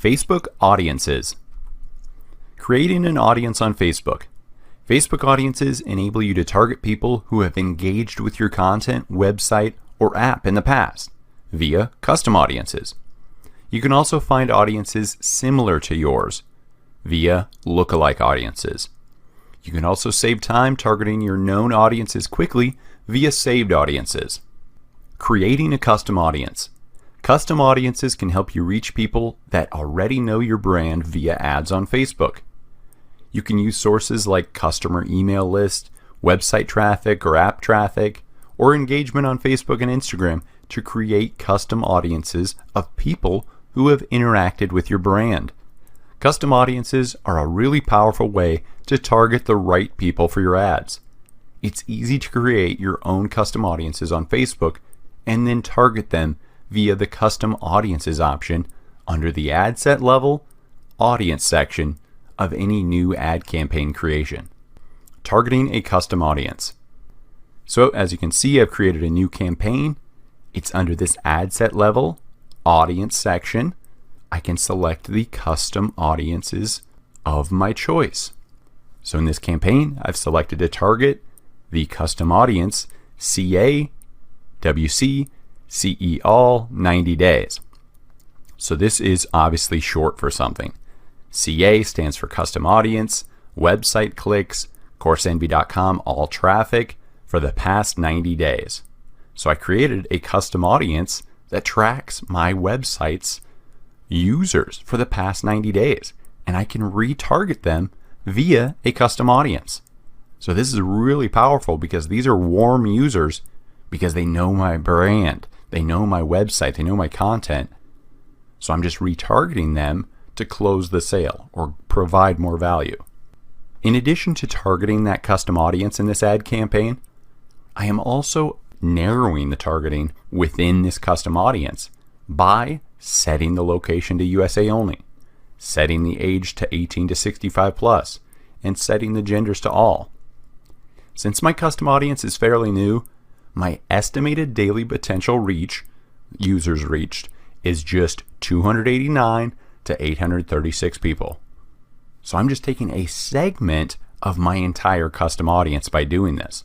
Facebook audiences. Creating an audience on Facebook. Facebook audiences enable you to target people who have engaged with your content, website, or app in the past via custom audiences. You can also find audiences similar to yours via lookalike audiences. You can also save time targeting your known audiences quickly via saved audiences. Creating a custom audience. Custom audiences can help you reach people that already know your brand via ads on Facebook. You can use sources like customer email list, website traffic or app traffic, or engagement on Facebook and Instagram to create custom audiences of people who have interacted with your brand. Custom audiences are a really powerful way to target the right people for your ads. It's easy to create your own custom audiences on Facebook and then target them via the custom audiences option under the ad set level audience section of any new ad campaign creation. Targeting a custom audience. So as you can see, I've created a new campaign. It's under this ad set level audience section. I can select the custom audiences of my choice. So in this campaign, I've selected to target the custom audience CA, WC, CE all 90 days. So this is obviously short for something. CA stands for custom audience, website clicks, CourseEnvy.com all traffic for the past 90 days. So I created a custom audience that tracks my website's users for the past 90 days, and I can retarget them via a custom audience. So this is really powerful because these are warm users because they know my brand, they know my website, they know my content. So I'm just retargeting them to close the sale or provide more value. In addition to targeting that custom audience in this ad campaign, I am also narrowing the targeting within this custom audience by setting the location to USA only, setting the age to 18 to 65 plus, and setting the genders to all. Since my custom audience is fairly new, my estimated daily potential reach, users reached, is just 289 to 836 people. So I'm just taking a segment of my entire custom audience by doing this,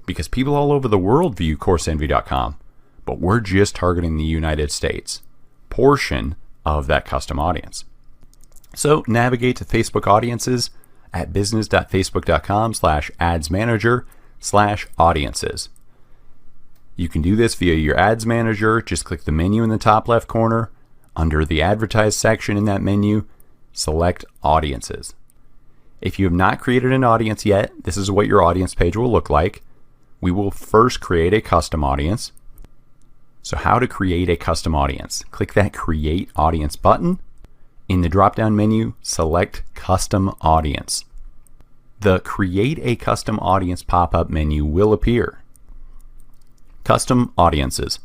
because people all over the world view CourseEnvy.com, but we're just targeting the United States portion of that custom audience. So navigate to Facebook audiences at business.facebook.com/adsmanager/audiences. You can do this via your ads manager. Just click the menu in the top left corner. Under the advertise section in that menu, select audiences. If you have not created an audience yet, this is what your audience page will look like. We will first create a custom audience. So how to create a custom audience? Click that Create Audience button. In the drop-down menu, select Custom Audience. The Create a Custom Audience pop-up menu will appear. Custom audiences.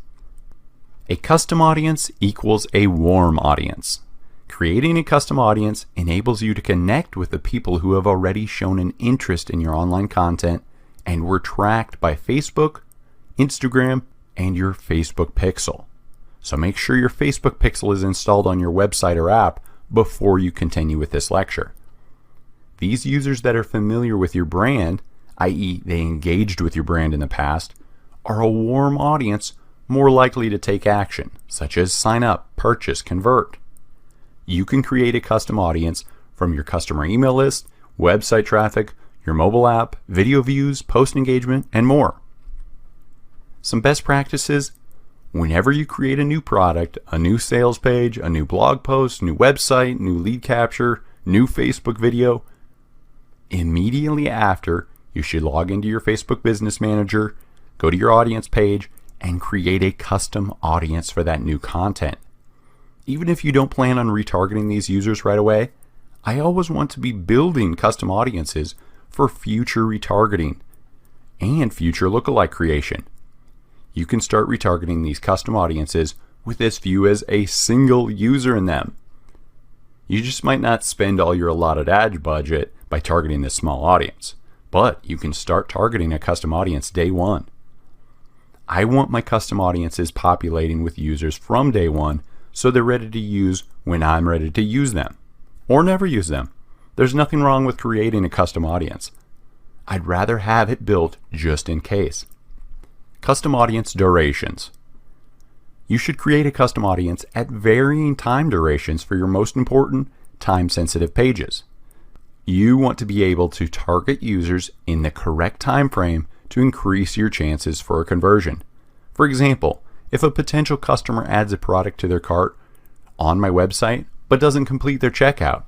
A custom audience equals a warm audience. Creating a custom audience enables you to connect with the people who have already shown an interest in your online content and were tracked by Facebook, Instagram, and your Facebook Pixel. So make sure your Facebook Pixel is installed on your website or app before you continue with this lecture. These users that are familiar with your brand, i.e. they engaged with your brand in the past, are a warm audience more likely to take action, such as sign up, purchase, convert. You can create a custom audience from your customer email list, website traffic, your mobile app, video views, post engagement, and more. Some best practices: whenever you create a new product, a new sales page, a new blog post, new website, new lead capture, new Facebook video, immediately after, you should log into your Facebook Business Manager, go to your audience page, and create a custom audience for that new content. Even if you don't plan on retargeting these users right away, I always want to be building custom audiences for future retargeting and future lookalike creation. You can start retargeting these custom audiences with this view as a single user in them. You just might not spend all your allotted ad budget by targeting this small audience, but you can start targeting a custom audience day one. I want my custom audiences populating with users from day one so they're ready to use when I'm ready to use them, or never use them. There's nothing wrong with creating a custom audience. I'd rather have it built just in case. Custom audience durations. You should create a custom audience at varying time durations for your most important time-sensitive pages. You want to be able to target users in the correct time frame to increase your chances for a conversion. For example, if a potential customer adds a product to their cart on my website but doesn't complete their checkout,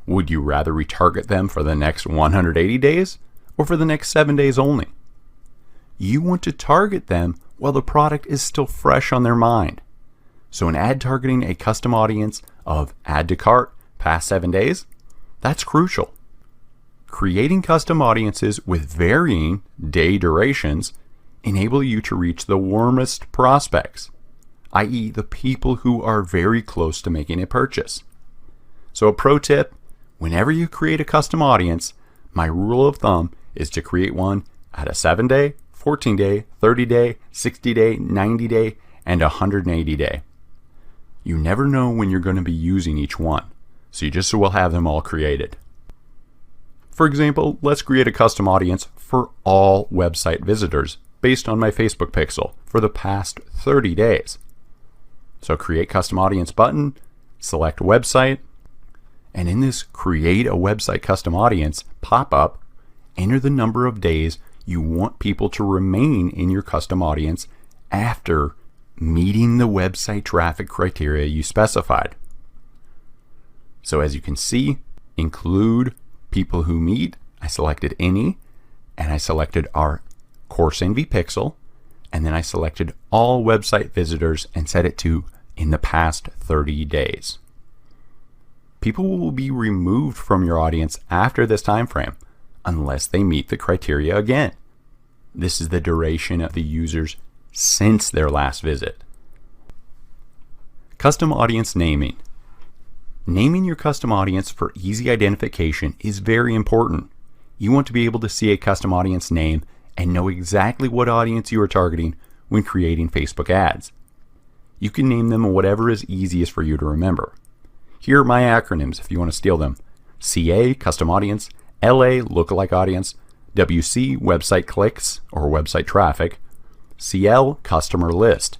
would you rather retarget them for the next 180 days or for the next 7 days only? You want to target them while the product is still fresh on their mind. So in ad targeting a custom audience of add to cart past 7 days, that's crucial. Creating custom audiences with varying day durations enable you to reach the warmest prospects, i.e. the people who are very close to making a purchase. So a pro tip, whenever you create a custom audience, my rule of thumb is to create one at a 7-day, 14-day, 30-day, 60-day, 90-day, and 180-day. You never know when you're going to be using each one, so you just will have them all created. For example, let's create a custom audience for all website visitors based on my Facebook pixel for the past 30 days. So create custom audience button, select website, and in this create a website custom audience pop-up, enter the number of days you want people to remain in your custom audience after meeting the website traffic criteria you specified. So as you can see, include people who meet, I selected any, and I selected our Course Envy pixel, and then I selected all website visitors and set it to in the past 30 days. People will be removed from your audience after this time frame unless they meet the criteria again. This is the duration of the users since their last visit. Custom audience naming. Naming your custom audience for easy identification is very important. You want to be able to see a custom audience name and know exactly what audience you are targeting when creating Facebook ads. You can name them whatever is easiest for you to remember. Here are my acronyms if you want to steal them. CA, custom audience, LA, lookalike audience, WC, website clicks or website traffic, CL, customer list.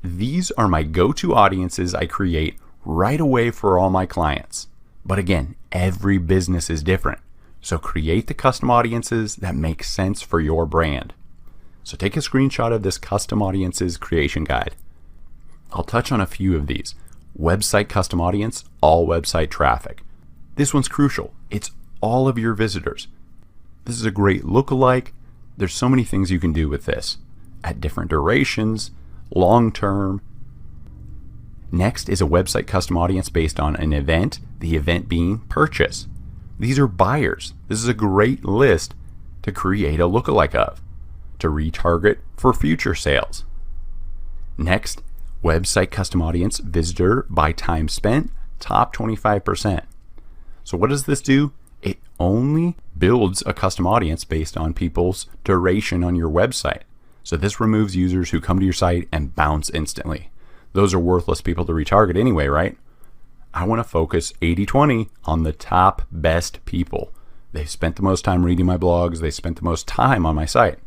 These are my go-to audiences I create right away for all my clients. But again, every business is different. So create the custom audiences that make sense for your brand. So take a screenshot of this custom audiences creation guide. I'll touch on a few of these. Website custom audience, all website traffic. This one's crucial. It's all of your visitors. This is a great lookalike. There's so many things you can do with this at different durations, long term. Next is a website custom audience based on an event, the event being purchase. These are buyers. This is a great list to create a lookalike of, to retarget for future sales. Next, website custom audience visitor by time spent, top 25%. So what does this do? It only builds a custom audience based on people's duration on your website. So this removes users who come to your site and bounce instantly. Those are worthless people to retarget anyway, right? I want to focus 80-20 on the top best people. They spent the most time reading my blogs. They spent the most time on my site.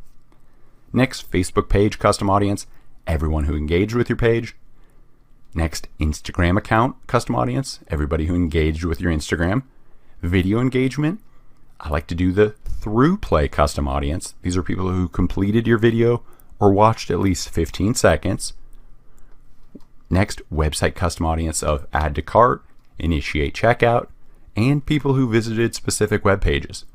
Next, Facebook page custom audience, everyone who engaged with your page. Next, Instagram account custom audience, everybody who engaged with your Instagram. Video engagement, I like to do the through play custom audience. These are people who completed your video or watched at least 15 seconds. Next, website custom audience of add to cart, initiate checkout, and people who visited specific web pages.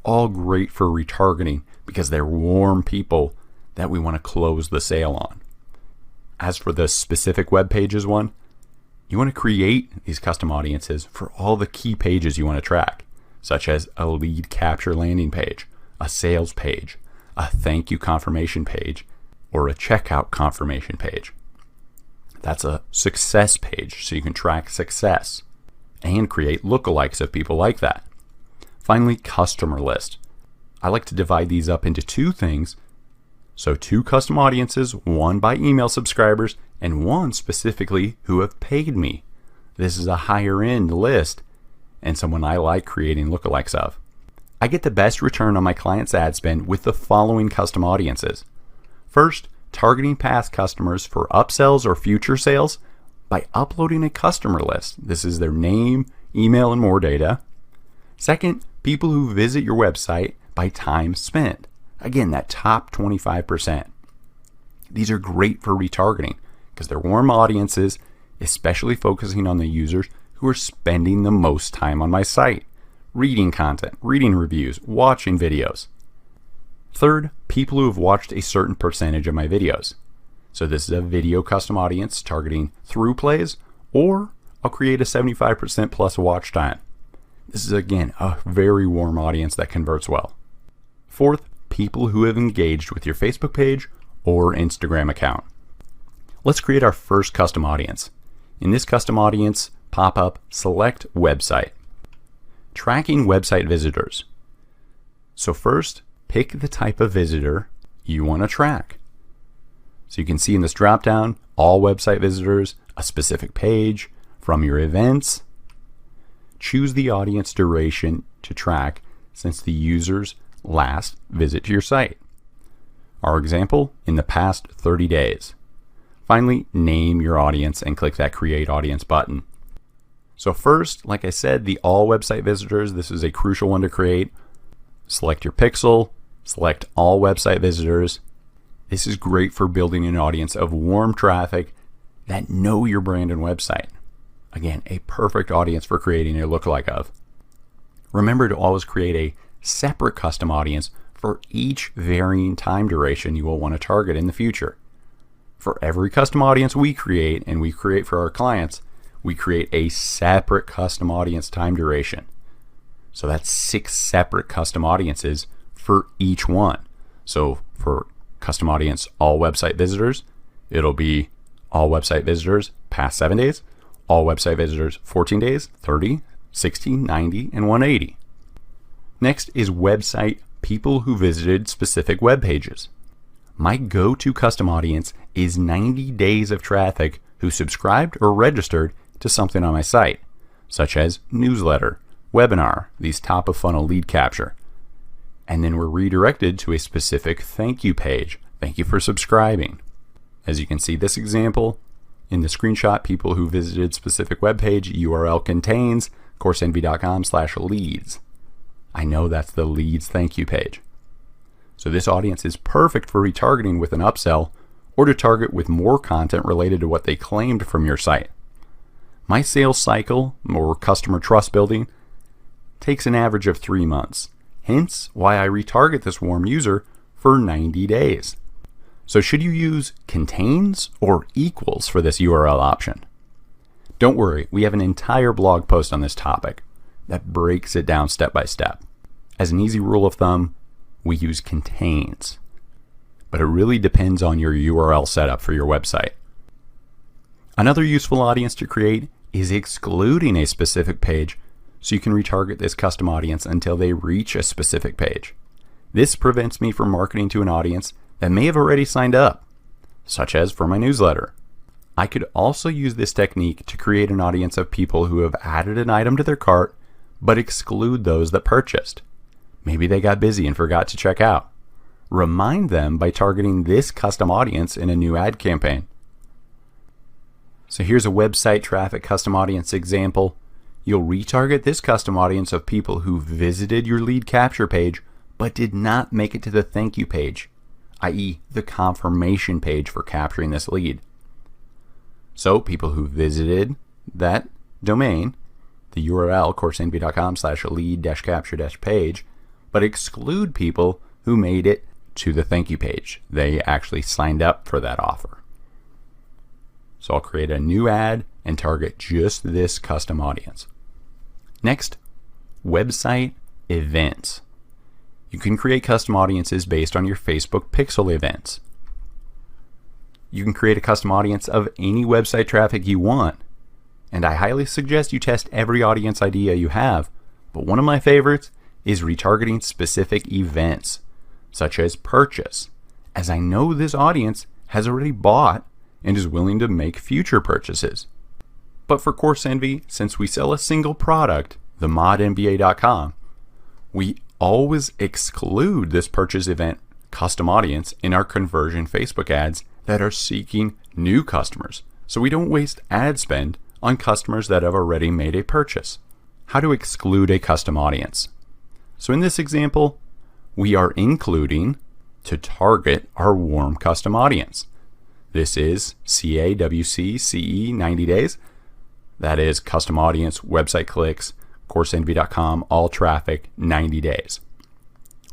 All great for retargeting because they're warm people that we want to close the sale on. As for the specific web pages one, you want to create these custom audiences for all the key pages you want to track, such as a lead capture landing page, a sales page, a thank you confirmation page, or a checkout confirmation page. That's a success page, so you can track success and create lookalikes of people like that. Finally, customer list. I like to divide these up into two things. So 2 custom audiences, one by email subscribers and one specifically who have paid me. This is a higher end list and someone I like creating lookalikes of. I get the best return on my client's ad spend with the following custom audiences. First, targeting past customers for upsells or future sales by uploading a customer list. This is their name, email, and more data. Second, people who visit your website by time spent. Again, that top 25%. These are great for retargeting because they're warm audiences, especially focusing on the users who are spending the most time on my site, reading content, reading reviews, watching videos. Third, people who have watched a certain percentage of my videos. So this is a video custom audience targeting through plays, or I'll create a 75% plus watch time. This is again a very warm audience that converts well. Fourth, people who have engaged with your Facebook page or Instagram account. Let's create our first custom audience. In this custom audience, pop up select website. Tracking website visitors. So first, pick the type of visitor you want to track. So you can see in this dropdown, all website visitors, a specific page, from your events. Choose the audience duration to track since the user's last visit to your site. Our example, in the past 30 days. Finally, name your audience and click that Create Audience button. So first, like I said, the all website visitors, this is a crucial one to create. Select your pixel, select all website visitors. This is great for building an audience of warm traffic that know your brand and website. Again, a perfect audience for creating a lookalike of. Remember to always create a separate custom audience for each varying time duration you will want to target in the future. For every custom audience we create, and we create for our clients, we create a separate custom audience time duration. So that's 6 separate custom audiences for each one. So for custom audience all website visitors, it'll be all website visitors past 7 days, all website visitors 14 days, 30, 60, 90, and 180. Next is website people who visited specific web pages. My go-to custom audience is 90 days of traffic who subscribed or registered to something on my site, such as newsletter, webinar, these top of funnel lead capture. And then we're redirected to a specific thank you page. Thank you for subscribing. As you can see this example in the screenshot, people who visited specific web page, URL contains CourseEnvy.com/leads. I know that's the leads thank you page. So this audience is perfect for retargeting with an upsell or to target with more content related to what they claimed from your site. My sales cycle or customer trust building takes an average of 3 months. Hence why I retarget this warm user for 90 days. So should you use contains or equals for this URL option? Don't worry, we have an entire blog post on this topic that breaks it down step by step. As an easy rule of thumb, we use contains, but it really depends on your URL setup for your website. Another useful audience to create is excluding a specific page so you can retarget this custom audience until they reach a specific page. This prevents me from marketing to an audience that may have already signed up, such as for my newsletter. I could also use this technique to create an audience of people who have added an item to their cart but exclude those that purchased. Maybe they got busy and forgot to check out. Remind them by targeting this custom audience in a new ad campaign. So here's a website traffic custom audience example. You'll retarget this custom audience of people who visited your lead capture page but did not make it to the thank you page, i.e. the confirmation page for capturing this lead. So people who visited that domain, the URL CourseEnvy.com/lead-capture-page, but exclude people who made it to the thank you page. They actually signed up for that offer. So I'll create a new ad and target just this custom audience. Next, website events. You can create custom audiences based on your Facebook pixel events. You can create a custom audience of any website traffic you want. And I highly suggest you test every audience idea you have, but one of my favorites is retargeting specific events, such as purchase, as I know this audience has already bought and is willing to make future purchases. But for Course Envy, since we sell a single product, the modmba.com, we always exclude this purchase event custom audience in our conversion Facebook ads that are seeking new customers, so we don't waste ad spend on customers that have already made a purchase. How to exclude a custom audience? So in this example, we are including to target our warm custom audience. This is CAWC CE 90 days. That is custom audience, website clicks, CourseEnvy.com, all traffic, 90 days.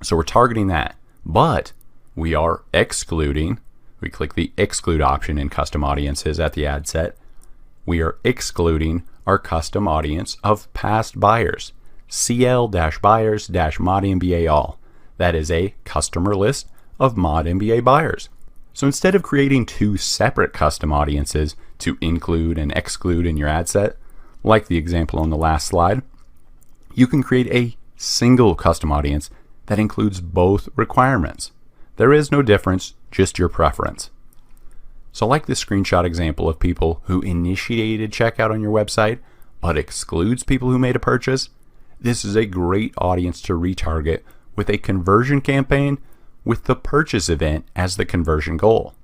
So we're targeting that, but we are excluding. We click the exclude option in custom audiences at the ad set. We are excluding our custom audience of past buyers, CL-buyers-ModMBA all. That is a customer list of ModMBA buyers. So instead of creating two separate custom audiences to include and exclude in your ad set, like the example on the last slide, you can create a single custom audience that includes both requirements. There is no difference, just your preference. So like this screenshot example of people who initiated checkout on your website but excludes people who made a purchase, this is a great audience to retarget with a conversion campaign with the purchase event as the conversion goal.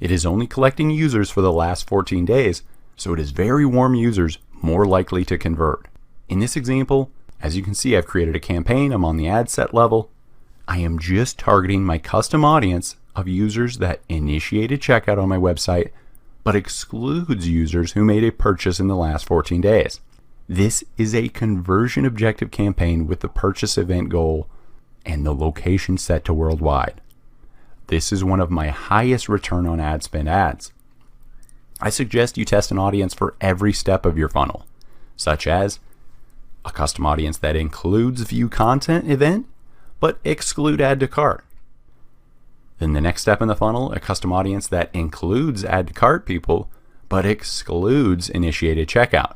It is only collecting users for the last 14 days, so it is very warm users more likely to convert. In this example, as you can see, I've created a campaign. I'm on the ad set level. I am just targeting my custom audience of users that initiated checkout on my website but excludes users who made a purchase in the last 14 days. This is a conversion objective campaign with the purchase event goal and the location set to worldwide. This is one of my highest return on ad spend ads. I suggest you test an audience for every step of your funnel, such as a custom audience that includes view content event but exclude add to cart. Then the next step in the funnel, a custom audience that includes add to cart people but excludes initiated checkout.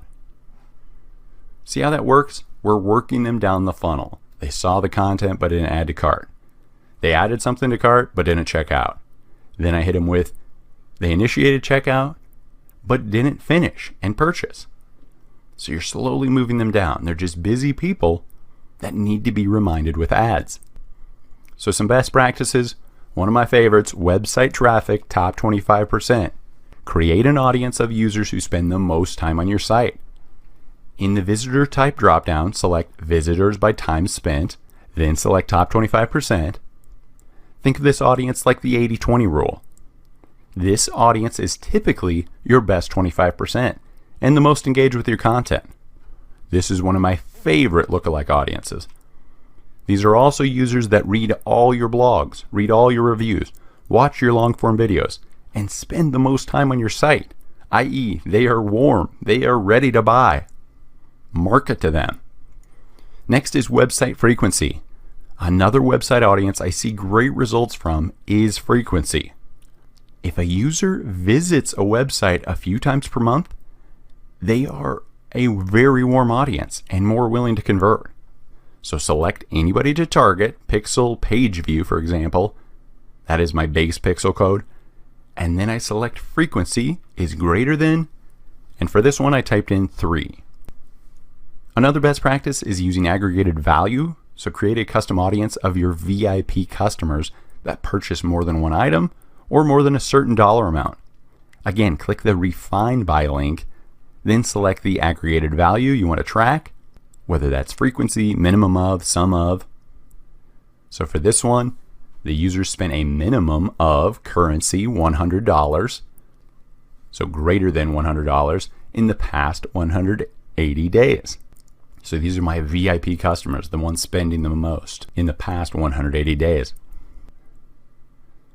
See how that works? We're working them down the funnel. They saw the content but didn't add to cart. They added something to cart but didn't check out. Then I hit them with they initiated checkout but didn't finish and purchase. So you're slowly moving them down. They're just busy people that need to be reminded with ads. So some best practices. One of my favorites, website traffic top 25%. Create an audience of users who spend the most time on your site. In the visitor type dropdown, select visitors by time spent, then select top 25%. Think of this audience like the 80-20 rule. This audience is typically your best 25% and the most engaged with your content. This is one of my favorite lookalike audiences. These are also users that read all your blogs, read all your reviews, watch your long form videos, and spend the most time on your site, i.e. they are warm, they are ready to buy. Market to them. Next is website frequency. Another website audience I see great results from is frequency. If a user visits a website a few times per month, they are a very warm audience and more willing to convert. So select anybody to target, pixel page view for example, that is my base pixel code, and then I select frequency is greater than, and for this one I typed in 3. Another best practice is using aggregated value, so create a custom audience of your VIP customers that purchase more than one item or more than a certain dollar amount. Again, click the Refine By link, then select the aggregated value you want to track, whether that's frequency, minimum of, sum of. So for this one, the user spent a minimum of currency $100, so greater than $100 in the past 180 days. So these are my VIP customers, the ones spending the most in the past 180 days.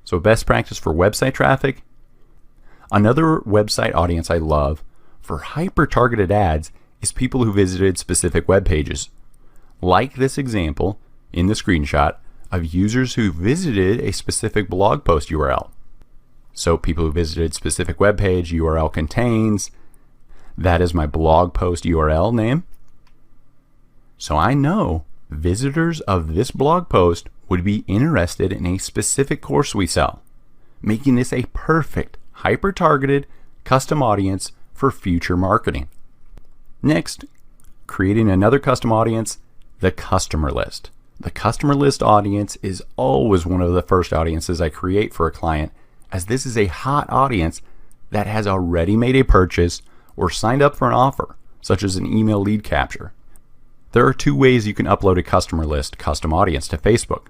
So best practice for website traffic. Another website audience I love for hyper-targeted ads is people who visited specific web pages. Like this example in the screenshot of users who visited a specific blog post URL. So people who visited specific web page, URL contains, that is my blog post URL name. So I know visitors of this blog post would be interested in a specific course we sell, making this a perfect, hyper-targeted, custom audience for future marketing. Next, creating another custom audience, the customer list. The customer list audience is always one of the first audiences I create for a client, as this is a hot audience that has already made a purchase or signed up for an offer, such as an email lead capture. There are two ways you can upload a customer list custom audience to Facebook.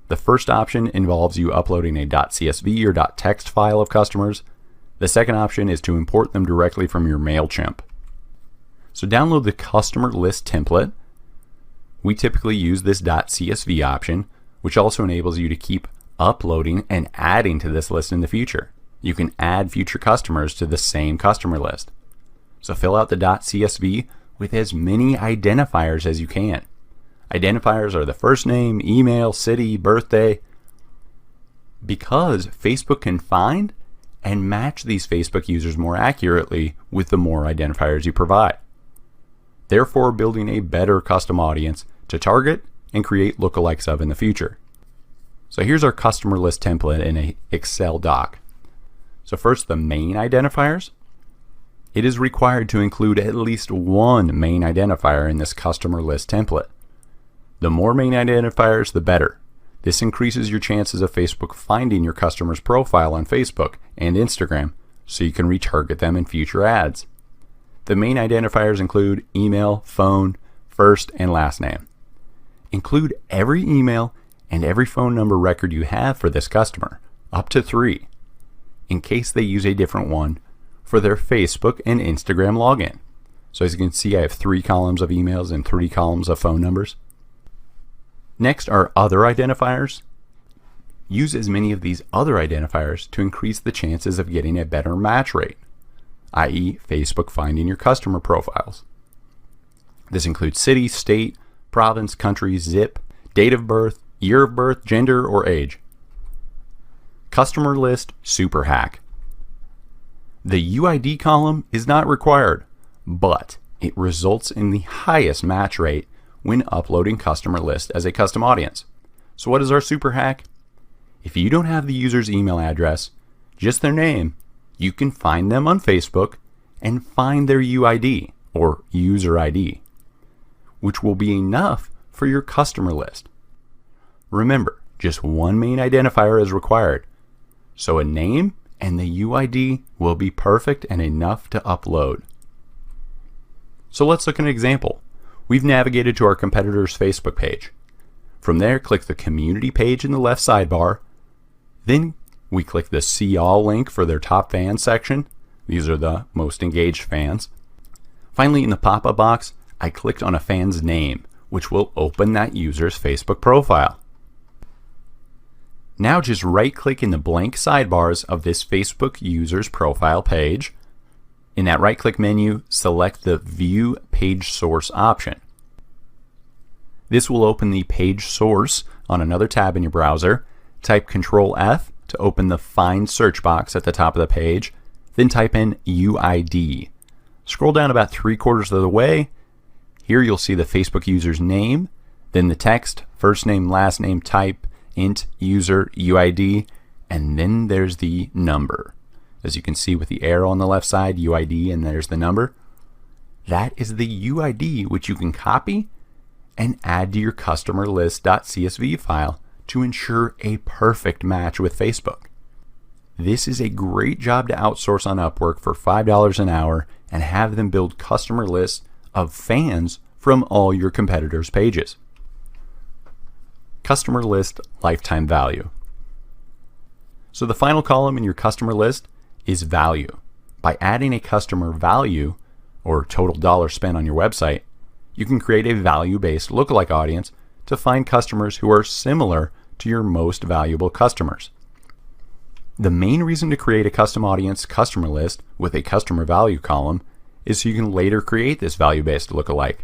The first option involves you uploading a .csv or .text file of customers. The second option is to import them directly from your MailChimp. So download the customer list template. We typically use this .csv option, which also enables you to keep uploading and adding to this list in the future. You can add future customers to the same customer list. So fill out the .csv with as many identifiers as you can. Identifiers are the first name, email, city, birthday, because Facebook can find and match these Facebook users more accurately with the more identifiers you provide, therefore building a better custom audience to target and create lookalikes of in the future. So here's our customer list template in an Excel doc. So first, the main identifiers. It is required to include at least one main identifier in this customer list template. The more main identifiers, the better. This increases your chances of Facebook finding your customer's profile on Facebook and Instagram, so you can retarget them in future ads. The main identifiers include email, phone, first and last name. Include every email and every phone number record you have for this customer, up to 3, in case they use a different one for their Facebook and Instagram login. So as you can see, I have 3 columns of emails and 3 columns of phone numbers. Next are other identifiers. Use as many of these other identifiers to increase the chances of getting a better match rate, i.e. Facebook finding your customer profiles. This includes city, state, province, country, zip, date of birth, year of birth, gender, or age. Customer list super hack. The UID column is not required, but it results in the highest match rate when uploading customer list as a custom audience. So what is our super hack? If you don't have the user's email address, just their name, you can find them on Facebook and find their UID or user ID, which will be enough for your customer list. Remember, just one main identifier is required, so a name and the UID will be perfect and enough to upload. So let's look at an example. We've navigated to our competitor's Facebook page. From there, click the community page in the left sidebar. Then we click the See All link for their top fans section. These are the most engaged fans. Finally, in the pop-up box, I clicked on a fan's name, which will open that user's Facebook profile. Now just right-click in the blank sidebars of this Facebook user's profile page. In that right-click menu, select the View Page Source option. This will open the page source on another tab in your browser. Type Control F to open the Find search box at the top of the page, then type in UID. Scroll down about 3/4 of the way. Here you'll see the Facebook user's name, then the text, first name, last name, type, int, user, UID, and then there's the number. As you can see with the arrow on the left side, UID, and there's the number. That is the UID which you can copy and add to your customer list.csv file to ensure a perfect match with Facebook. This is a great job to outsource on Upwork for $5 an hour and have them build customer lists of fans from all your competitors' pages. Customer list lifetime value. So the final column in your customer list is value. By adding a customer value, or total dollars spent on your website, you can create a value-based lookalike audience to find customers who are similar to your most valuable customers. The main reason to create a custom audience customer list with a customer value column is so you can later create this value-based lookalike.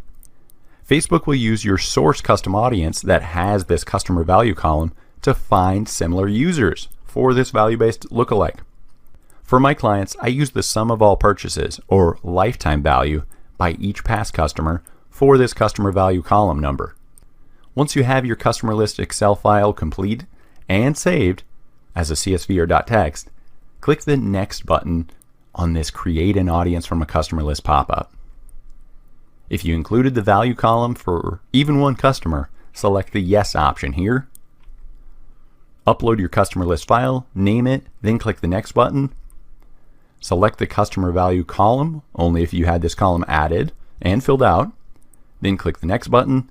Facebook will use your source custom audience that has this customer value column to find similar users for this value-based lookalike. For my clients, I use the sum of all purchases, or lifetime value, by each past customer for this customer value column number. Once you have your customer list Excel file complete and saved as a CSV or .text, click the Next button on this Create an Audience from a Customer List pop-up. If you included the value column for even one customer, select the Yes option here. Upload your customer list file, name it, then click the Next button. Select the customer value column, only if you had this column added and filled out. Then click the Next button.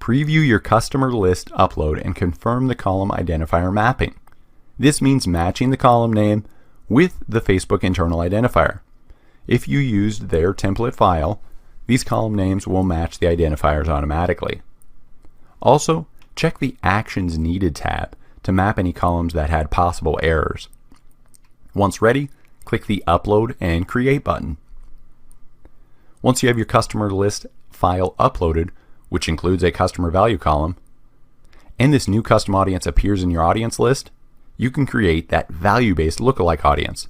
Preview your customer list upload and confirm the column identifier mapping. This means matching the column name with the Facebook internal identifier. If you used their template file, these column names will match the identifiers automatically. Also, check the Actions Needed tab to map any columns that had possible errors. Once ready, click the Upload and Create button. Once you have your customer list file uploaded, which includes a customer value column, and this new custom audience appears in your audience list, you can create that value-based lookalike audience.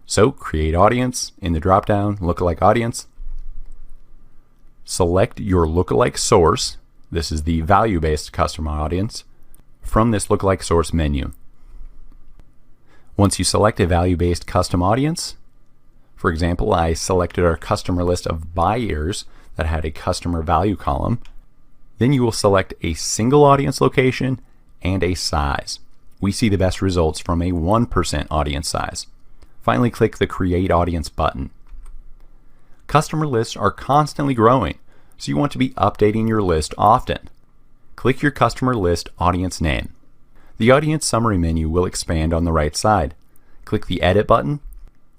So create audience in the drop-down lookalike audience. Select your lookalike source. This is the value-based custom audience from this lookalike source menu. Once you select a value-based custom audience, for example, I selected our customer list of buyers that had a customer value column, then you will select a single audience location and a size. We see the best results from a 1% audience size. Finally, click the Create Audience button. Customer lists are constantly growing, so you want to be updating your list often. Click your customer list audience name. The audience summary menu will expand on the right side. Click the Edit button.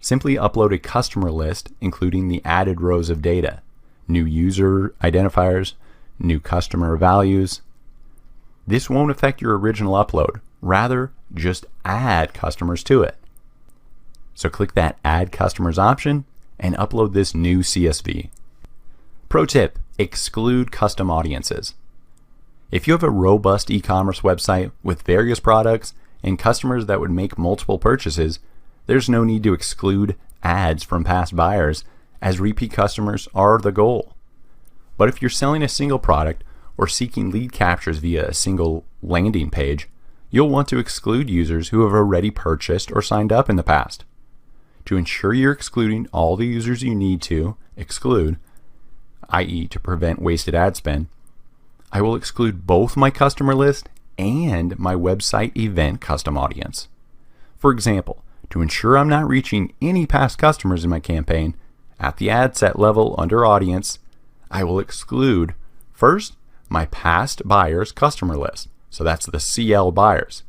Simply upload a customer list, including the added rows of data, new user identifiers, new customer values. This won't affect your original upload. Rather, just add customers to it. So click that Add Customers option and upload this new CSV. Pro tip, exclude custom audiences. If you have a robust e-commerce website with various products and customers that would make multiple purchases, there's no need to exclude ads from past buyers, as repeat customers are the goal. But if you're selling a single product or seeking lead captures via a single landing page, you'll want to exclude users who have already purchased or signed up in the past. To ensure you're excluding all the users you need to exclude, i.e. to prevent wasted ad spend, I will exclude both my customer list and my website event custom audience. For example, to ensure I'm not reaching any past customers in my campaign, at the ad set level under audience, I will exclude first my past buyers customer list. So that's the CL buyers.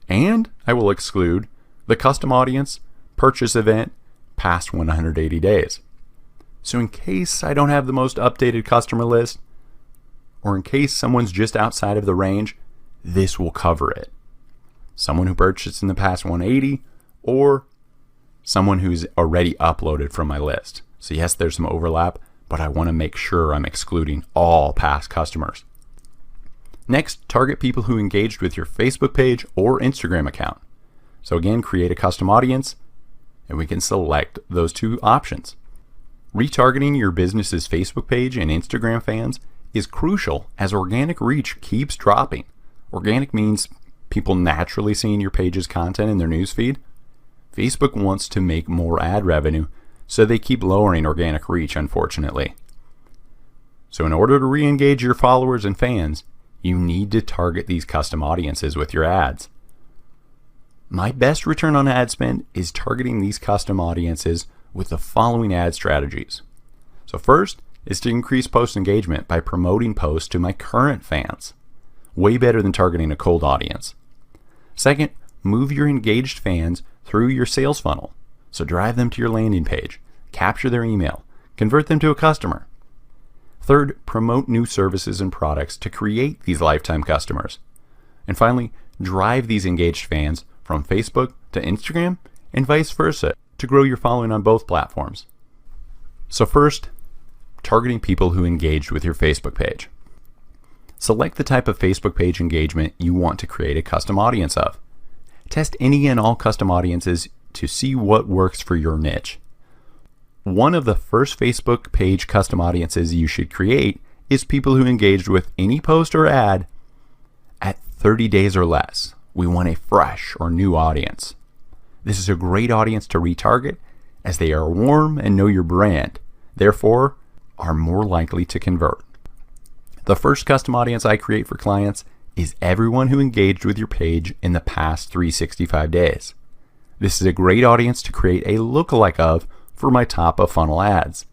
And I will exclude the custom audience purchase event past 180 days. So in case I don't have the most updated customer list, or in case someone's just outside of the range, this will cover it. Someone who purchased in the past 180, or someone who's already uploaded from my list. So yes, there's some overlap, but I want to make sure I'm excluding all past customers. Next, target people who engaged with your Facebook page or Instagram account. So again, create a custom audience, and we can select those two options. Retargeting your business's Facebook page and Instagram fans is crucial as organic reach keeps dropping. Organic means people naturally seeing your page's content in their newsfeed. Facebook wants to make more ad revenue, so they keep lowering organic reach, unfortunately. So in order to re-engage your followers and fans, you need to target these custom audiences with your ads. My best return on ad spend is targeting these custom audiences with the following ad strategies. So first is to increase post engagement by promoting posts to my current fans. Way better than targeting a cold audience. Second, move your engaged fans through your sales funnel. So drive them to your landing page, capture their email, convert them to a customer. Third, promote new services and products to create these lifetime customers. And finally, drive these engaged fans from Facebook to Instagram and vice versa to grow your following on both platforms. So first, targeting people who engaged with your Facebook page. Select the type of Facebook page engagement you want to create a custom audience of. Test any and all custom audiences to see what works for your niche. One of the first Facebook page custom audiences you should create is people who engaged with any post or ad at 30 days or less. We want a fresh or new audience. This is a great audience to retarget as they are warm and know your brand, therefore are more likely to convert. The first custom audience I create for clients is everyone who engaged with your page in the past 365 days. This is a great audience to create a lookalike of for my top of funnel ads.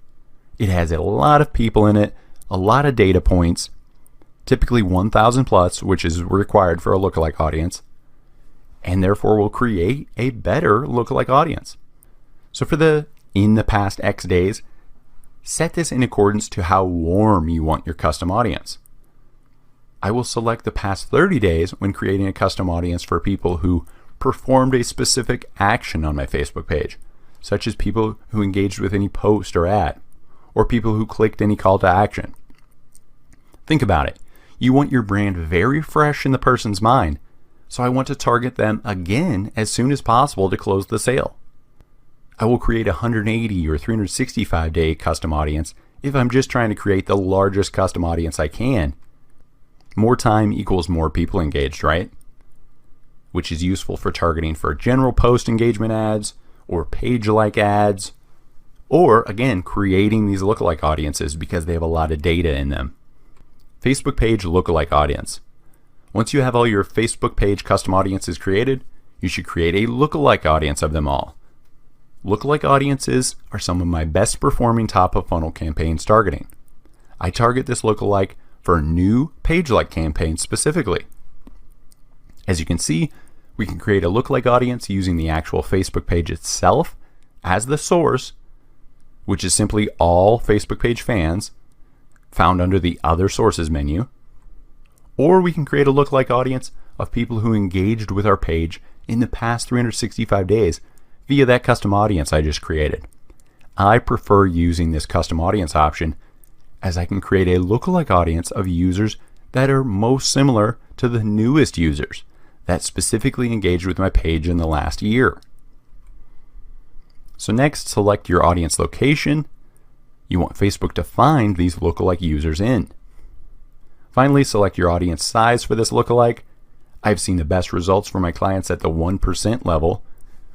It has a lot of people in it, a lot of data points, typically 1,000 plus, which is required for a lookalike audience, and therefore will create a better lookalike audience. So for the in the past X days, set this in accordance to how warm you want your custom audience. I will select the past 30 days when creating a custom audience for people who performed a specific action on my Facebook page, such as people who engaged with any post or ad, or people who clicked any call to action. Think about it. You want your brand very fresh in the person's mind, so I want to target them again as soon as possible to close the sale. I will create a 180 or 365 day custom audience if I'm just trying to create the largest custom audience I can. More time equals more people engaged, right? Which is useful for targeting for general post engagement ads or page-like ads, or again, creating these lookalike audiences because they have a lot of data in them. Facebook page lookalike audience. Once you have all your Facebook page custom audiences created, you should create a lookalike audience of them all. Lookalike audiences are some of my best performing top of funnel campaigns targeting. I target this lookalike for new page-like campaigns specifically. As you can see, we can create a lookalike audience using the actual Facebook page itself as the source, which is simply all Facebook page fans found under the Other Sources menu. Or we can create a lookalike audience of people who engaged with our page in the past 365 days via that custom audience I just created. I prefer using this custom audience option as I can create a lookalike audience of users that are most similar to the newest users that specifically engaged with my page in the last year. So next, select your audience location you want Facebook to find these lookalike users in. Finally, select your audience size for this lookalike. I've seen the best results for my clients at the 1% level,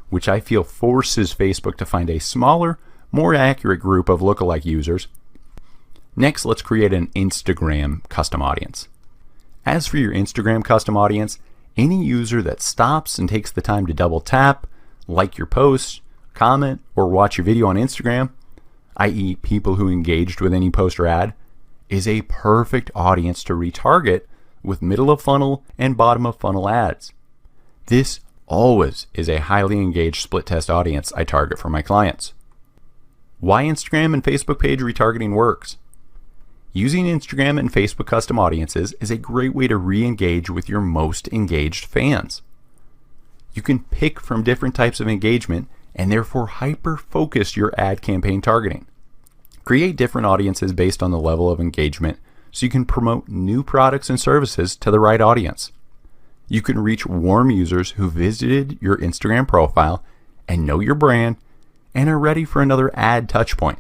which I feel forces Facebook to find a smaller, more accurate group of lookalike users. Next, let's create an Instagram custom audience. As for your Instagram custom audience, any user that stops and takes the time to double tap, like your post, comment, or watch your video on Instagram, i.e. people who engaged with any post or ad, is a perfect audience to retarget with middle of funnel and bottom of funnel ads. This always is a highly engaged split test audience I target for my clients. Why Instagram and Facebook page retargeting works. Using Instagram and Facebook custom audiences is a great way to re-engage with your most engaged fans. You can pick from different types of engagement and therefore hyper-focus your ad campaign targeting. Create different audiences based on the level of engagement so you can promote new products and services to the right audience. You can reach warm users who visited your Instagram profile and know your brand and are ready for another ad touchpoint.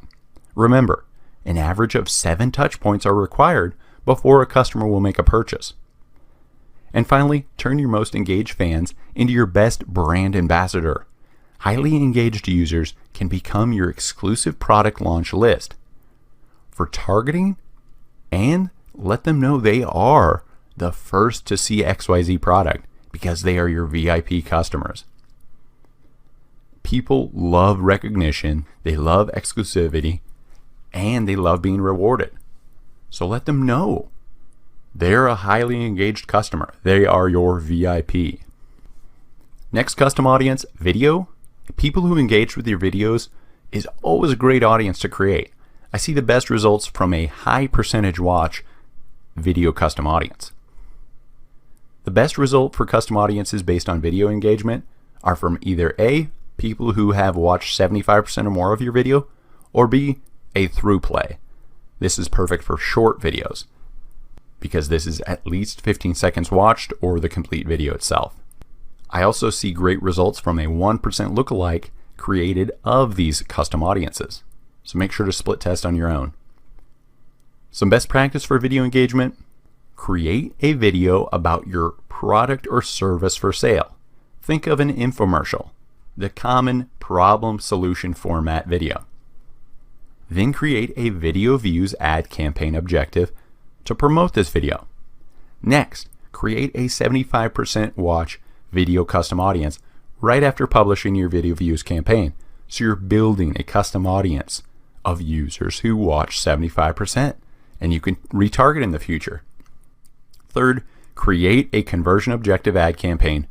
Remember, an average of 7 touch points are required before a customer will make a purchase. And finally, turn your most engaged fans into your best brand ambassador. Highly engaged users can become your exclusive product launch list for targeting, and let them know they are the first to see XYZ product because they are your VIP customers. People love recognition, they love exclusivity, and they love being rewarded. So let them know they're a highly engaged customer. They are your VIP. Next custom audience, video. People who engage with your videos is always a great audience to create. I see the best results from a high percentage watch video custom audience. The best result for custom audiences based on video engagement are from either A, people who have watched 75% or more of your video, or B, a through play. This is perfect for short videos because this is at least 15 seconds watched or the complete video itself. I also see great results from a 1% lookalike created of these custom audiences. So make sure to split test on your own. Some best practice for video engagement: create a video about your product or service for sale. Think of an infomercial, the common problem solution format video. Then create a video views ad campaign objective to promote this video. Next, create a 75% watch video custom audience right after publishing your video views campaign. So you're building a custom audience of users who watch 75%, and you can retarget in the future. Third, create a conversion objective ad campaign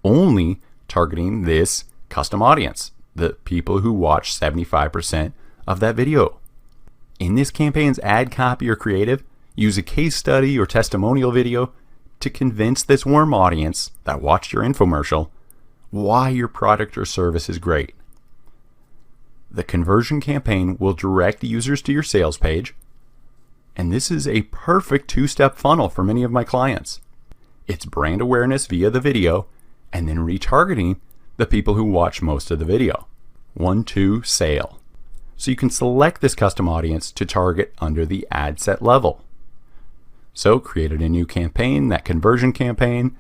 only targeting this custom audience, the people who watch 75% of that video. In this campaign's ad copy or creative, use a case study or testimonial video to convince this warm audience that watched your infomercial why your product or service is great. The conversion campaign will direct users to your sales page, and this is a perfect two-step funnel for many of my clients. It's brand awareness via the video, and then retargeting the people who watch most of the video. 1-2 sale. So you can select this custom audience to target under the ad set level. So created a new campaign, that conversion campaign.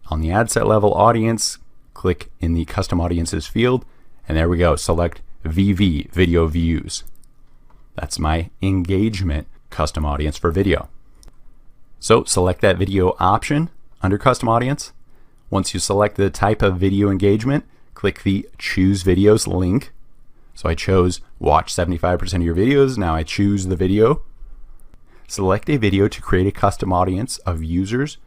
On the ad set level audience, click in the custom audiences field, and there we go, select VV, video views. That's my engagement custom audience for video. So select that video option under custom audience. Once you select the type of video engagement, click the choose videos link. So I chose watch 75% of your videos. Now I choose the video. Select a video to create a custom audience of users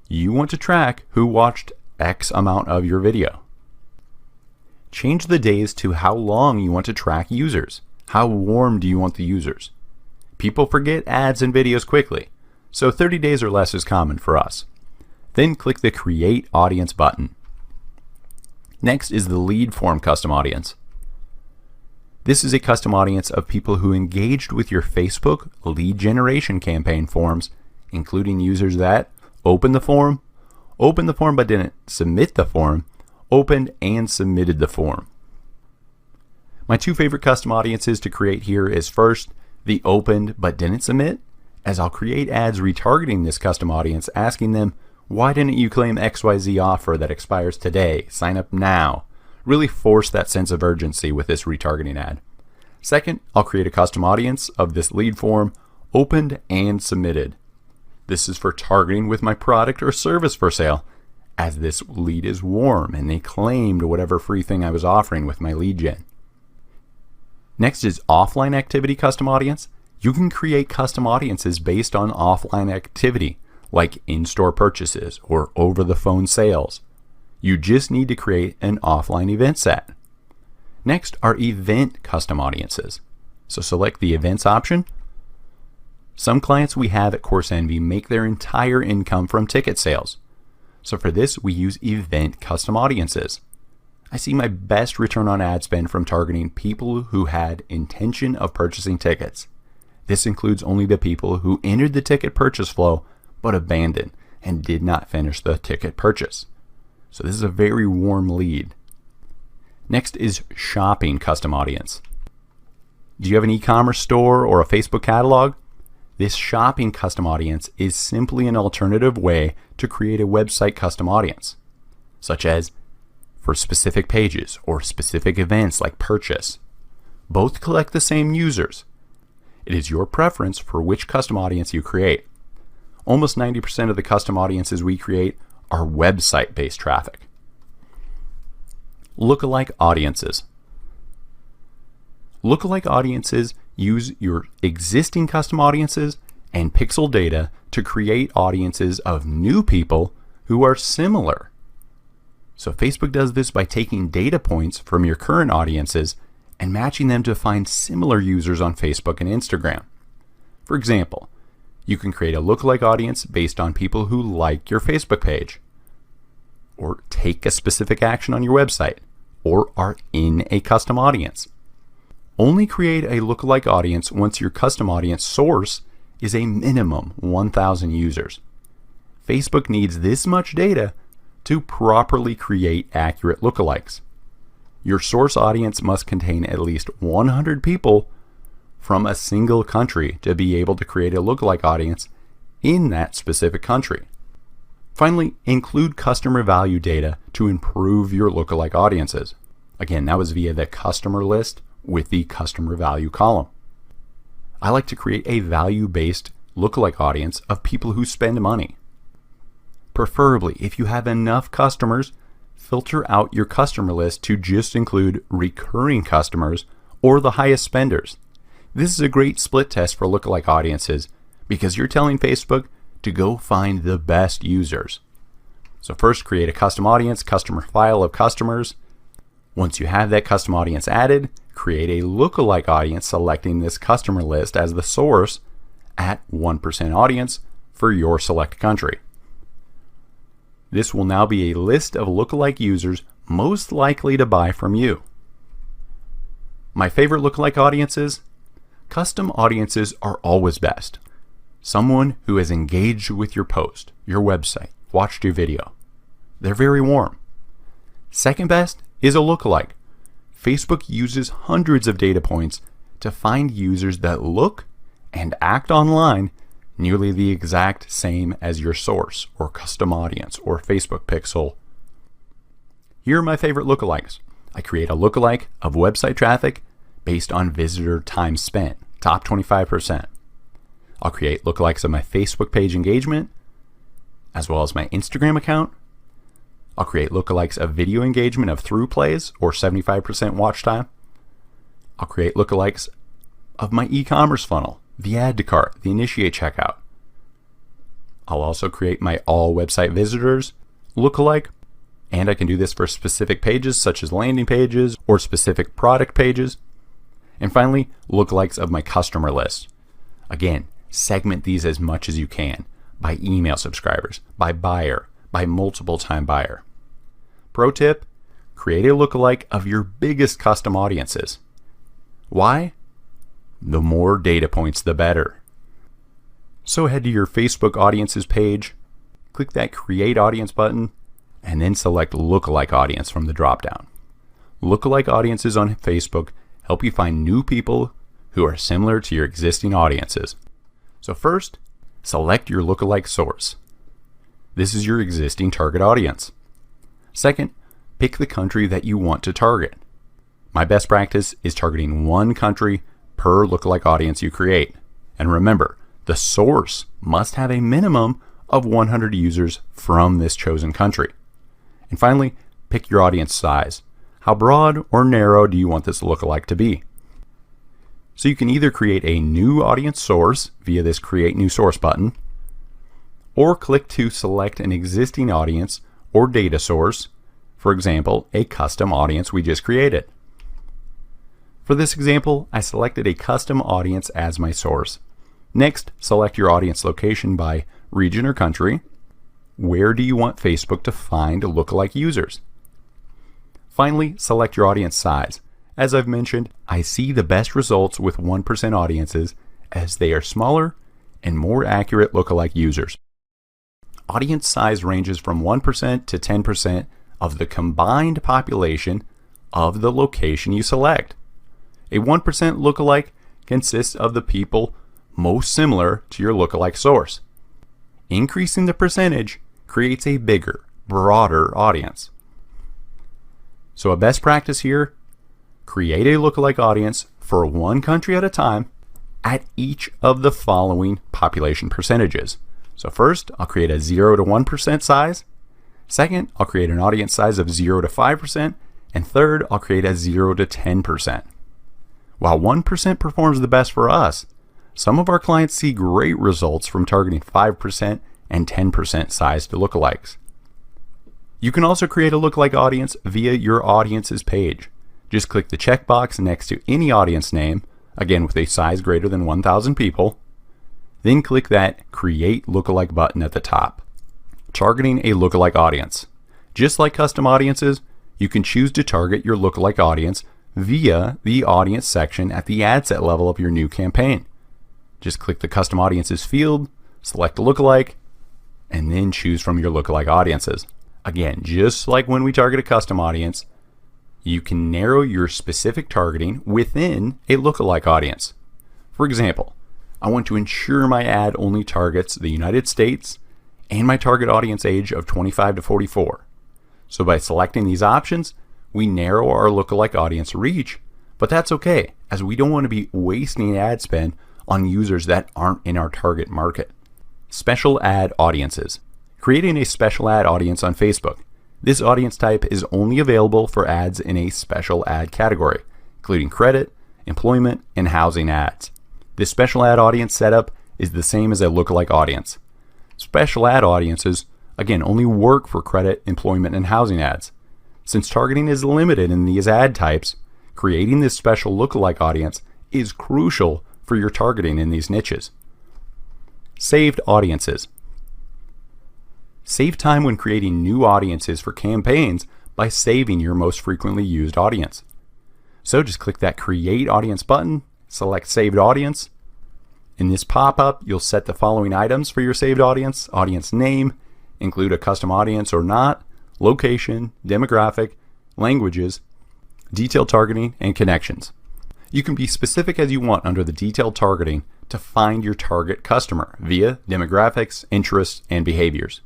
you want to track who watched X amount of your video. Change the days to how long you want to track users. How warm do you want the users? People forget ads and videos quickly, so 30 days or less is common for us. Then click the Create Audience button. Next is the lead form custom audience. This is a custom audience of people who engaged with your Facebook lead generation campaign forms, including users that opened the form but didn't submit the form, opened and submitted the form. My two favorite custom audiences to create here is first, the opened but didn't submit, as I'll create ads retargeting this custom audience, asking them, why didn't you claim XYZ offer that expires today? Sign up now. Really force that sense of urgency with this retargeting ad. Second, I'll create a custom audience of this lead form, opened and submitted. This is for targeting with my product or service for sale, as this lead is warm and they claimed whatever free thing I was offering with my lead gen. Next is offline activity custom audience. You can create custom audiences based on offline activity, like in-store purchases or over-the-phone sales. You just need to create an offline event set. Next are event custom audiences. So select the events option. Some clients we have at CourseEnvy make their entire income from ticket sales. So for this, we use event custom audiences. I see my best return on ad spend from targeting people who had intention of purchasing tickets. This includes only the people who entered the ticket purchase flow but abandoned and did not finish the ticket purchase. So this is a very warm lead. Next is shopping custom audience. Do you have an e-commerce store or a Facebook catalog? This shopping custom audience is simply an alternative way to create a website custom audience, such as for specific pages or specific events like purchase. Both collect the same users. It is your preference for which custom audience you create. Almost 90% of the custom audiences we create are website-based traffic. Lookalike audiences. Lookalike audiences use your existing custom audiences and pixel data to create audiences of new people who are similar. So Facebook does this by taking data points from your current audiences and matching them to find similar users on Facebook and Instagram. For example, you can create a lookalike audience based on people who like your Facebook page, or take a specific action on your website, or are in a custom audience. Only create a lookalike audience once your custom audience source is a minimum 1,000 users. Facebook needs this much data to properly create accurate lookalikes. Your source audience must contain at least 100 people from a single country to be able to create a lookalike audience in that specific country. Finally, include customer value data to improve your lookalike audiences. Again, that was via the customer list with the customer value column. I like to create a value-based lookalike audience of people who spend money. Preferably, if you have enough customers, filter out your customer list to just include recurring customers or the highest spenders. This is a great split test for lookalike audiences because you're telling Facebook to go find the best users. So first, create a custom audience, customer file of customers. Once you have that custom audience added, create a lookalike audience selecting this customer list as the source at 1% audience for your select country. This will now be a list of lookalike users most likely to buy from you. My favorite lookalike audiences? Custom audiences are always best. Someone who has engaged with your post, your website, watched your video. They're very warm. Second best is a lookalike. Facebook uses hundreds of data points to find users that look and act online nearly the exact same as your source or custom audience or Facebook pixel. Here are my favorite lookalikes. I create a lookalike of website traffic based on visitor time spent, top 25%. I'll create lookalikes of my Facebook page engagement, as well as my Instagram account. I'll create lookalikes of video engagement of through plays or 75% watch time. I'll create lookalikes of my e-commerce funnel, the add to cart, the initiate checkout. I'll also create my all website visitors lookalike, and I can do this for specific pages such as landing pages or specific product pages. And finally, lookalikes of my customer list. Again, segment these as much as you can by email subscribers, by buyer, by multiple time buyer. Pro tip, create a lookalike of your biggest custom audiences. Why? The more data points, the better. So head to your Facebook audiences page, click that create audience button, and then select lookalike audience from the dropdown. Lookalike audiences on Facebook help you find new people who are similar to your existing audiences. So first, select your lookalike source. This is your existing target audience. Second, pick the country that you want to target. My best practice is targeting one country per lookalike audience you create. And remember, the source must have a minimum of 100 users from this chosen country. And finally, pick your audience size. How broad or narrow do you want this lookalike to be? So you can either create a new audience source via this Create New Source button, or click to select an existing audience or data source, for example, a custom audience we just created. For this example, I selected a custom audience as my source. Next, select your audience location by region or country. Where do you want Facebook to find lookalike users? Finally, select your audience size. As I've mentioned, I see the best results with 1% audiences as they are smaller and more accurate lookalike users. Audience size ranges from 1% to 10% of the combined population of the location you select. A 1% lookalike consists of the people most similar to your lookalike source. Increasing the percentage creates a bigger, broader audience. So a best practice here, create a lookalike audience for one country at a time at each of the following population percentages. So first, I'll create a 0 to 1% size. Second, I'll create an audience size of 0 to 5%. And third, I'll create a 0 to 10%. While 1% performs the best for us, some of our clients see great results from targeting 5% and 10% sized lookalikes. You can also create a lookalike audience via your audiences page. Just click the checkbox next to any audience name, again with a size greater than 1,000 people. Then click that Create Lookalike button at the top. Targeting a lookalike audience. Just like custom audiences, you can choose to target your lookalike audience via the audience section at the ad set level of your new campaign. Just click the Custom Audiences field, select a lookalike, and then choose from your lookalike audiences. Again, just like when we target a custom audience, you can narrow your specific targeting within a lookalike audience. For example, I want to ensure my ad only targets the United States and my target audience age of 25 to 44. So by selecting these options, we narrow our lookalike audience reach, but that's okay, as we don't want to be wasting ad spend on users that aren't in our target market. Special ad audiences. Creating a special ad audience on Facebook. This audience type is only available for ads in a special ad category, including credit, employment, and housing ads. This special ad audience setup is the same as a lookalike audience. Special ad audiences, again, only work for credit, employment, and housing ads. Since targeting is limited in these ad types, creating this special lookalike audience is crucial for your targeting in these niches. Saved audiences. Save time when creating new audiences for campaigns by saving your most frequently used audience. So just click that Create Audience button, select Saved Audience. In this pop-up, you'll set the following items for your saved audience: audience name, include a custom audience or not, location, demographic, languages, detailed targeting, and connections. You can be specific as you want under the detailed targeting to find your target customer via demographics, interests, and behaviors.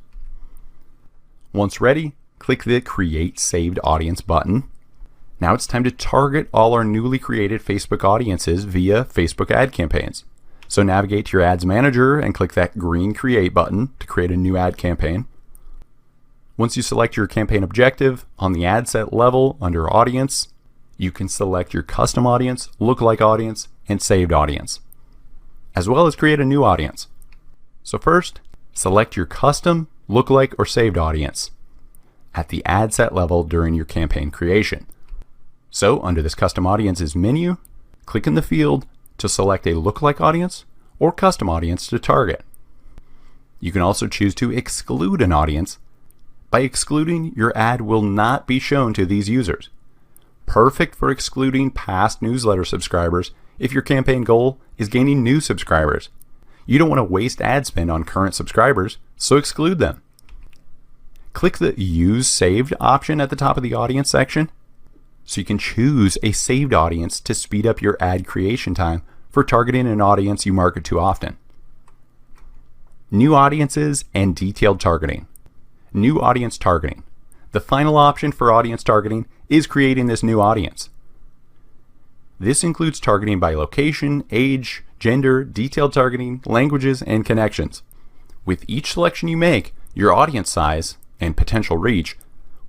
Once ready, click the Create Saved Audience button. Now it's time to target all our newly created Facebook audiences via Facebook ad campaigns. So navigate to your Ads Manager and click that green Create button to create a new ad campaign. Once you select your campaign objective, on the ad set level under Audience, you can select your custom audience, lookalike audience, and saved audience, as well as create a new audience. So first, select your custom, lookalike, or saved audience at the ad set level during your campaign creation. So under this custom audiences menu, click in the field to select a lookalike audience or custom audience to target. You can also choose to exclude an audience. By excluding, your ad will not be shown to these users. Perfect for excluding past newsletter subscribers if your campaign goal is gaining new subscribers. You don't want to waste ad spend on current subscribers, so exclude them. Click the Use Saved option at the top of the audience section, so you can choose a saved audience to speed up your ad creation time for targeting an audience you market to often. New audiences and detailed targeting. New audience targeting. The final option for audience targeting is creating this new audience. This includes targeting by location, age, gender, detailed targeting, languages, and connections. With each selection you make, your audience size and potential reach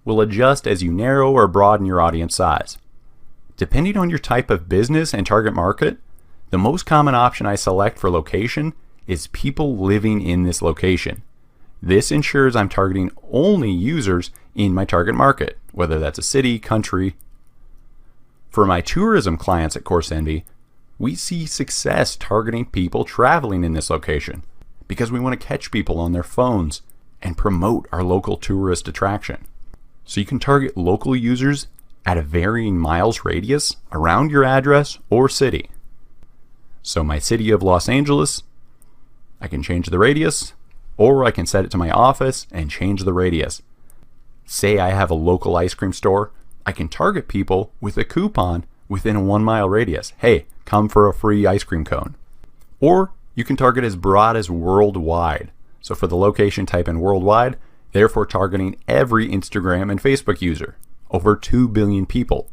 will adjust as you narrow or broaden your audience size. Depending on your type of business and target market, the most common option I select for location is people living in this location. This ensures I'm targeting only users in my target market, whether that's a city, country. For my tourism clients at CourseEnvy, we see success targeting people traveling in this location because we want to catch people on their phones and promote our local tourist attraction. So you can target local users at a varying miles radius around your address or city. So my city of Los Angeles, I can change the radius, or I can set it to my office and change the radius. Say I have a local ice cream store, I can target people with a coupon within a 1 mile radius. Hey, come for a free ice cream cone. Or you can target as broad as worldwide. So for the location, type in worldwide, therefore targeting every Instagram and Facebook user, over 2 billion people.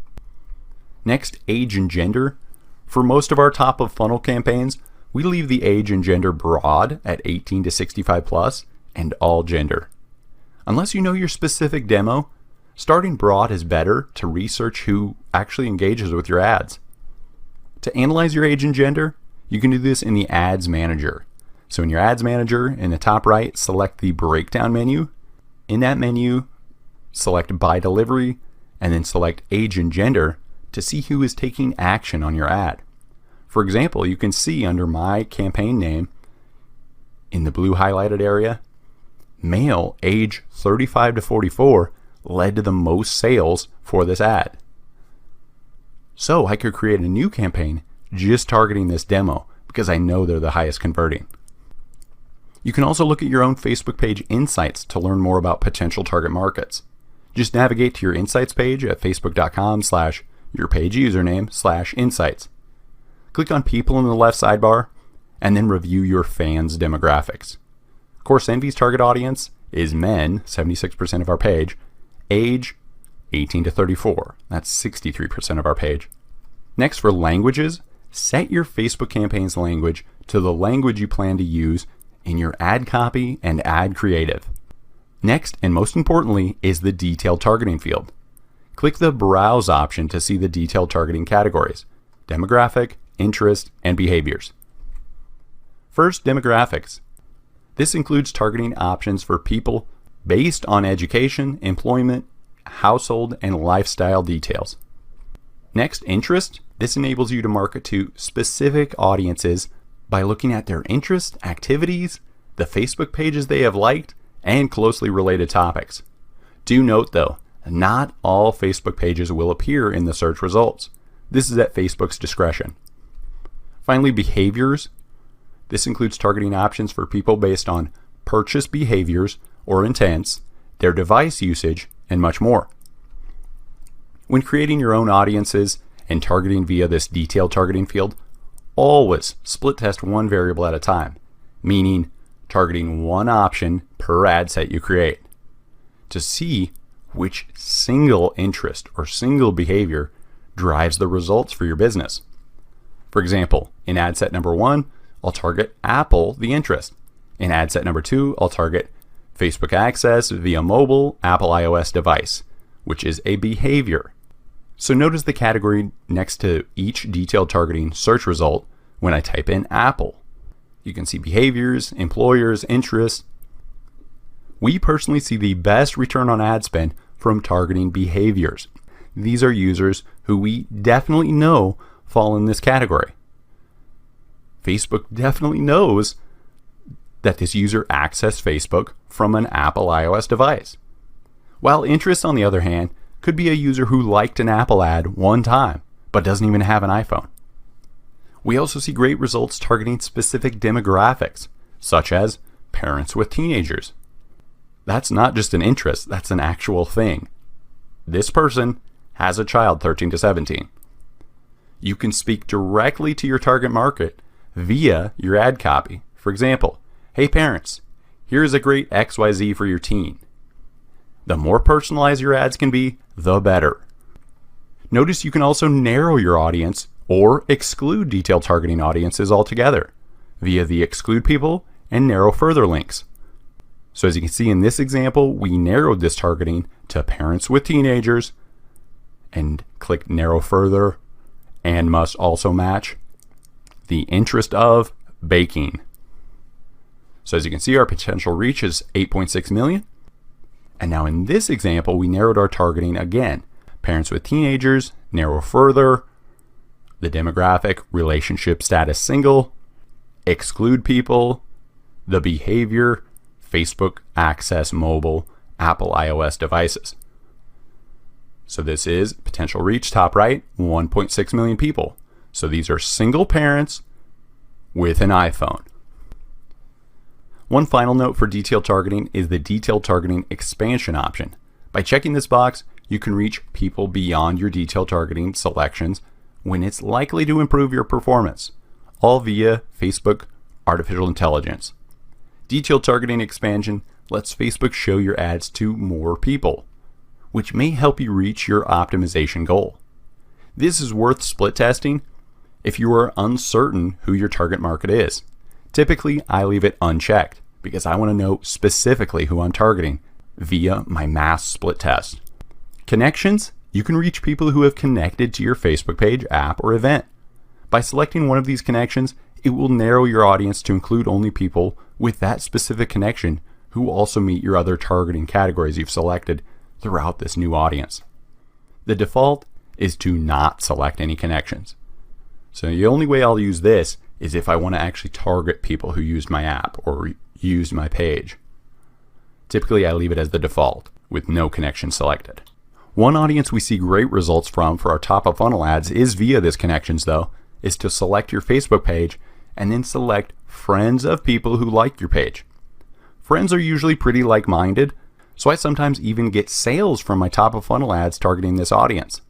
Next, age and gender. For most of our top of funnel campaigns, we leave the age and gender broad at 18 to 65 plus and all gender. Unless you know your specific demo, starting broad is better to research who actually engages with your ads. To analyze your age and gender, you can do this in the Ads Manager. So in your Ads Manager, in the top right, select the breakdown menu. In that menu, select by delivery and then select age and gender to see who is taking action on your ad. For example, you can see under my campaign name in the blue highlighted area, male age 35 to 44 led to the most sales for this ad. So I could create a new campaign just targeting this demo because I know they're the highest converting. You can also look at your own Facebook page insights to learn more about potential target markets. Just navigate to your insights page at facebook.com/yourpageusername/insights. Click on People in the left sidebar, and then review your fans' demographics. Course Envy's target audience is men, 76% of our page, age 18 to 34, that's 63% of our page. Next, for languages, set your Facebook campaign's language to the language you plan to use in your ad copy and ad creative. Next, and most importantly, is the detailed targeting field. Click the Browse option to see the detailed targeting categories: demographic, interest, and behaviors. First, demographics. This includes targeting options for people based on education, employment, household, and lifestyle details. Next, interest. This enables you to market to specific audiences by looking at their interests, activities, the Facebook pages they have liked, and closely related topics. Do note though, not all Facebook pages will appear in the search results. This is at Facebook's discretion. Finally, behaviors. This includes targeting options for people based on purchase behaviors or intents, their device usage, and much more. When creating your own audiences and targeting via this detailed targeting field, always split test one variable at a time, meaning targeting one option per ad set you create to see which single interest or single behavior drives the results for your business. For example, in ad set number 1, I'll target Apple, the interest. In ad set number 2, I'll target Facebook access via mobile Apple iOS device, which is a behavior. So notice the category next to each detailed targeting search result when I type in Apple. You can see behaviors, employers, interests. We personally see the best return on ad spend from targeting behaviors. These are users who we definitely know fall in this category. Facebook definitely knows that this user accessed Facebook from an Apple iOS device. While interest, on the other hand, could be a user who liked an Apple ad one time, but doesn't even have an iPhone. We also see great results targeting specific demographics, such as parents with teenagers. That's not just an interest, that's an actual thing. This person has a child 13 to 17. You can speak directly to your target market via your ad copy. For example, hey parents, here's a great XYZ for your teen. The more personalized your ads can be, the better. Notice you can also narrow your audience or exclude detailed targeting audiences altogether via the exclude people and narrow further links. So as you can see in this example, we narrowed this targeting to parents with teenagers and click narrow further and must also match the interest of baking. So as you can see, our potential reach is 8.6 million. And now in this example, we narrowed our targeting again. Parents with teenagers, narrow further, the demographic, relationship status single, exclude people, the behavior, Facebook access mobile, Apple iOS devices. So this is potential reach, top right, 1.6 million people. So these are single parents with an iPhone. One final note for detailed targeting is the detailed targeting expansion option. By checking this box, you can reach people beyond your detailed targeting selections when it's likely to improve your performance, all via Facebook artificial intelligence. Detailed targeting expansion lets Facebook show your ads to more people, which may help you reach your optimization goal. This is worth split testing if you are uncertain who your target market is. Typically, I leave it unchecked because I want to know specifically who I'm targeting via my mass split test. Connections, you can reach people who have connected to your Facebook page, app, or event. By selecting one of these connections, it will narrow your audience to include only people with that specific connection who also meet your other targeting categories you've selected throughout this new audience. The default is to not select any connections. So the only way I'll use this is if I want to actually target people who used my app or used my page. Typically, I leave it as the default with no connection selected. One audience we see great results from for our top of funnel ads is via this connections though, is to select your Facebook page and then select friends of people who like your page. Friends are usually pretty like-minded, so I sometimes even get sales from my top of funnel ads targeting this audience.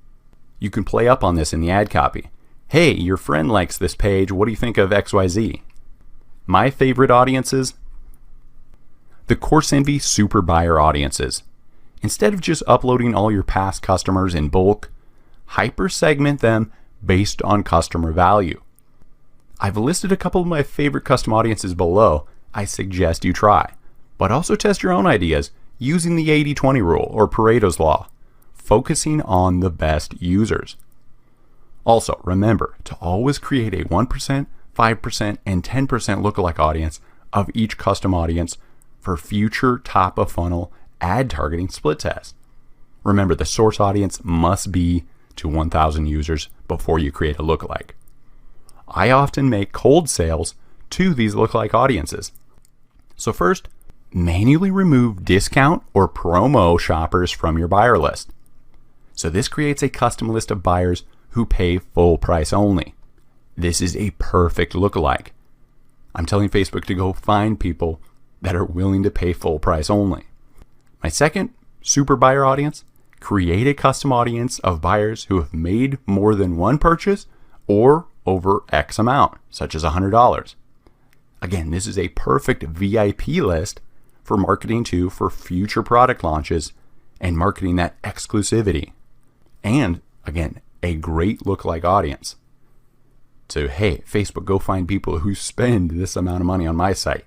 You can play up on this in the ad copy. Hey, your friend likes this page. What do you think of XYZ? My favorite audiences? The Course Envy Super Buyer audiences. Instead of just uploading all your past customers in bulk, hyper segment them based on customer value. I've listed a couple of my favorite custom audiences below. I suggest you try, but also test your own ideas using the 80-20 rule or Pareto's law, focusing on the best users. Also, remember to always create a 1%, 5%, and 10% lookalike audience of each custom audience for future top of funnel ad targeting split tests. Remember, the source audience must be to 1,000 users before you create a lookalike. I often make cold sales to these lookalike audiences. So first, manually remove discount or promo shoppers from your buyer list. So this creates a custom list of buyers who pay full price only. This is a perfect lookalike. I'm telling Facebook to go find people that are willing to pay full price only. My second super buyer audience, create a custom audience of buyers who have made more than one purchase or over X amount, such as $100. Again, this is a perfect VIP list for marketing to for future product launches and marketing that exclusivity. And again, a great lookalike audience. So, hey, Facebook, go find people who spend this amount of money on my site.